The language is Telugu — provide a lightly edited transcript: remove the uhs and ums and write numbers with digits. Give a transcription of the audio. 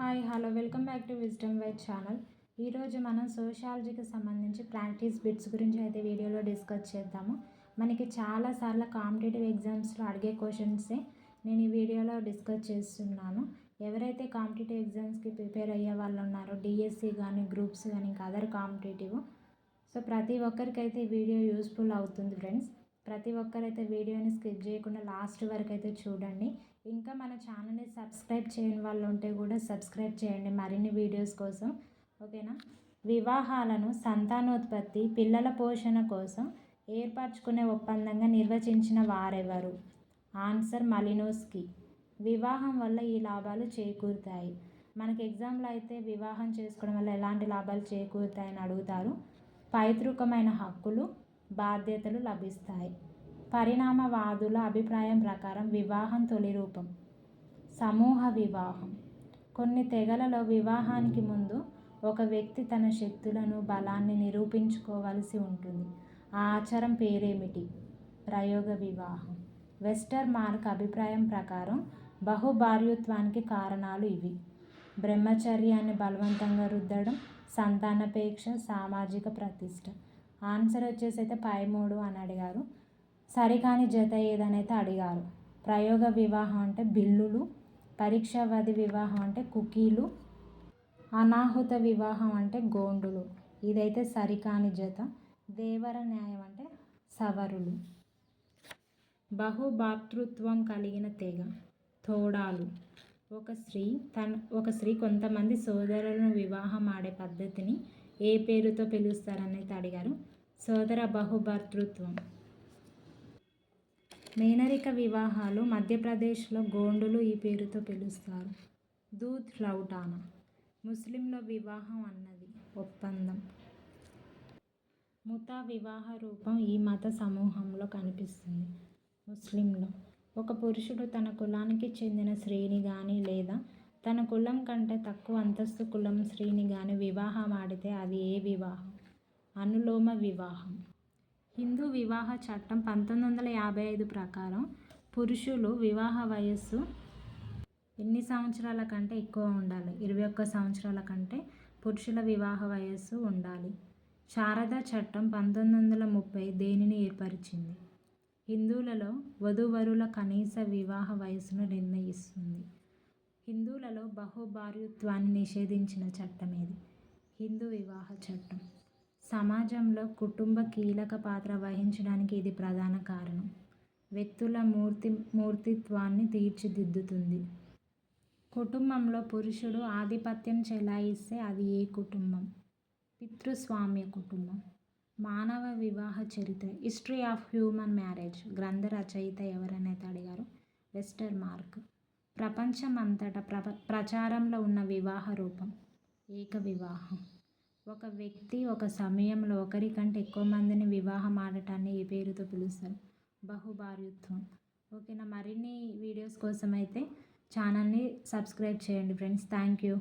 Hi hello welcome back to wisdom white channel. ఈరోజు మనం సోషాలజీకి సంబంధించి ప్రాక్టీస్ బిట్స్ గురించి అయితే వీడియోలో డిస్కస్ చేద్దాము. మనకి చాలాసార్లు కాంపిటేటివ్ ఎగ్జామ్స్లో అడిగే క్వశ్చన్సే నేను ఈ వీడియోలో డిస్కస్ చేస్తున్నాను. ఎవరైతే కాంపిటేటివ్ ఎగ్జామ్స్కి ప్రిపేర్ అయ్యే వాళ్ళు ఉన్నారో డిఎస్సి కానీ గ్రూప్స్ కానీ ఇంకా అదర్ కాంపిటేటివ్, సో ప్రతి ఒక్కరికైతే ఈ వీడియో యూస్ఫుల్ అవుతుంది ఫ్రెండ్స్. ప్రతి ఒక్కరైతే వీడియోని స్కిప్ చేయకుండా లాస్ట్ వరకు అయితే చూడండి. ఇంకా మన ఛానల్ని సబ్స్క్రైబ్ చేయని వాళ్ళు ఉంటే కూడా సబ్స్క్రైబ్ చేయండి మరిన్ని వీడియోస్ కోసం, ఓకేనా. వివాహాలను సంతానోత్పత్తి, పిల్లల పోషణ కోసం ఏర్పరచుకునే ఒప్పందంగా నిర్వచించిన వారెవరు? ఆన్సర్ మలినోస్కీ. వివాహం వల్ల ఈ లాభాలు చేకూరుతాయి. మనకి ఎగ్జామ్లో అయితే వివాహం చేసుకోవడం వల్ల ఎలాంటి లాభాలు చేకూరుతాయని అడుగుతారు. పైతృకమైన హక్కులు, బాధ్యతలు లభిస్తాయి. పరిణామవాదుల అభిప్రాయం ప్రకారం వివాహం తొలి రూపం సమూహ వివాహం. కొన్ని తెగలలో వివాహానికి ముందు ఒక వ్యక్తి తన శక్తులను, బలాన్ని నిరూపించుకోవలసి ఉంటుంది. ఆ ఆచారం పేరేమిటి? ప్రయోగ వివాహం. వెస్టర్ మార్క్ అభిప్రాయం ప్రకారం బహుభార్యత్వానికి కారణాలు ఇవి: బ్రహ్మచర్యాన్ని బలవంతంగా రుద్దడం, సంతానపేక్ష, సామాజిక ప్రతిష్ట. ఆన్సర్ వచ్చేసి అయితే పై 3 అని అడిగారు. సరికాని జత ఏదనైతే అడిగారు. ప్రయోగ వివాహం అంటే బిల్లులు, పరీక్షావధి వివాహం అంటే కుకీలు, అనాహుత వివాహం అంటే గోండులు. ఇదైతే సరికాని జత. దేవర న్యాయం అంటే సవరులు. బహుభాతృత్వం కలిగిన తెగ తోడాలు. ఒక స్త్రీ కొంతమంది సోదరులను వివాహం ఆడే పద్ధతిని ఏ పేరుతో పిలుస్తారనైతే అడిగారు. సోదర బహుభర్తృత్వం. మేనరిక వివాహాలు మధ్యప్రదేశ్లో గోండులు ఈ పేరుతో పిలుస్తారు. దూద్ లౌటానా. ముస్లింలో వివాహం అన్నది ఒప్పందం. ముతా వివాహ రూపం ఈ మత సమూహంలో కనిపిస్తుంది. ముస్లింలో ఒక పురుషుడు తన కులానికి చెందిన స్త్రీని కానీ లేదా తన కులం కంటే తక్కువ అంతస్తు కులం స్త్రీని కానీ వివాహం ఆడితే అది ఏ వివాహం? అనులోమ వివాహం. హిందూ వివాహ చట్టం 1955 ప్రకారం పురుషులు వివాహ వయస్సు ఎన్ని సంవత్సరాల కంటే ఎక్కువ ఉండాలి? 21 సంవత్సరాల కంటే పురుషుల వివాహ వయస్సు ఉండాలి. శారదా చట్టం 1930 దేనిని ఏర్పరిచింది? హిందువులలో వధూవరుల కనీస వివాహ వయస్సును నిర్ణయిస్తుంది. హిందువులలో బహుభార్యత్వాన్ని నిషేధించిన చట్టం ఏది? హిందూ వివాహ చట్టం. సమాజంలో కుటుంబ కీలక పాత్ర వహించడానికి ఇది ప్రధాన కారణం. వ్యక్తుల మూర్తిత్వాన్ని తీర్చిదిద్దుతుంది. కుటుంబంలో పురుషుడు ఆధిపత్యం చెలాయిస్తే అది ఏ కుటుంబం? పితృస్వామ్య కుటుంబం. మానవ వివాహ చరిత్ర హిస్టరీ ఆఫ్ హ్యూమన్ మ్యారేజ్ గ్రంథ రచయిత ఎవరనేది అడిగారు. వెస్టర్ మార్క్. ప్రపంచం అంతటా ప్రచారంలో ఉన్న వివాహ రూపం ఏక వివాహం. ఒక వ్యక్తి ఒక సమయంలో ఒకరి కంటే ఎక్కువ మందిని వివాహం ఆడటాన్ని ఏ పేరుతో పిలుస్తారు? బహుభార్యత్వం. ఓకేనా. మరిన్ని వీడియోస్ కోసం అయితే ఛానల్ని సబ్స్క్రైబ్ చేయండి ఫ్రెండ్స్. Thank you.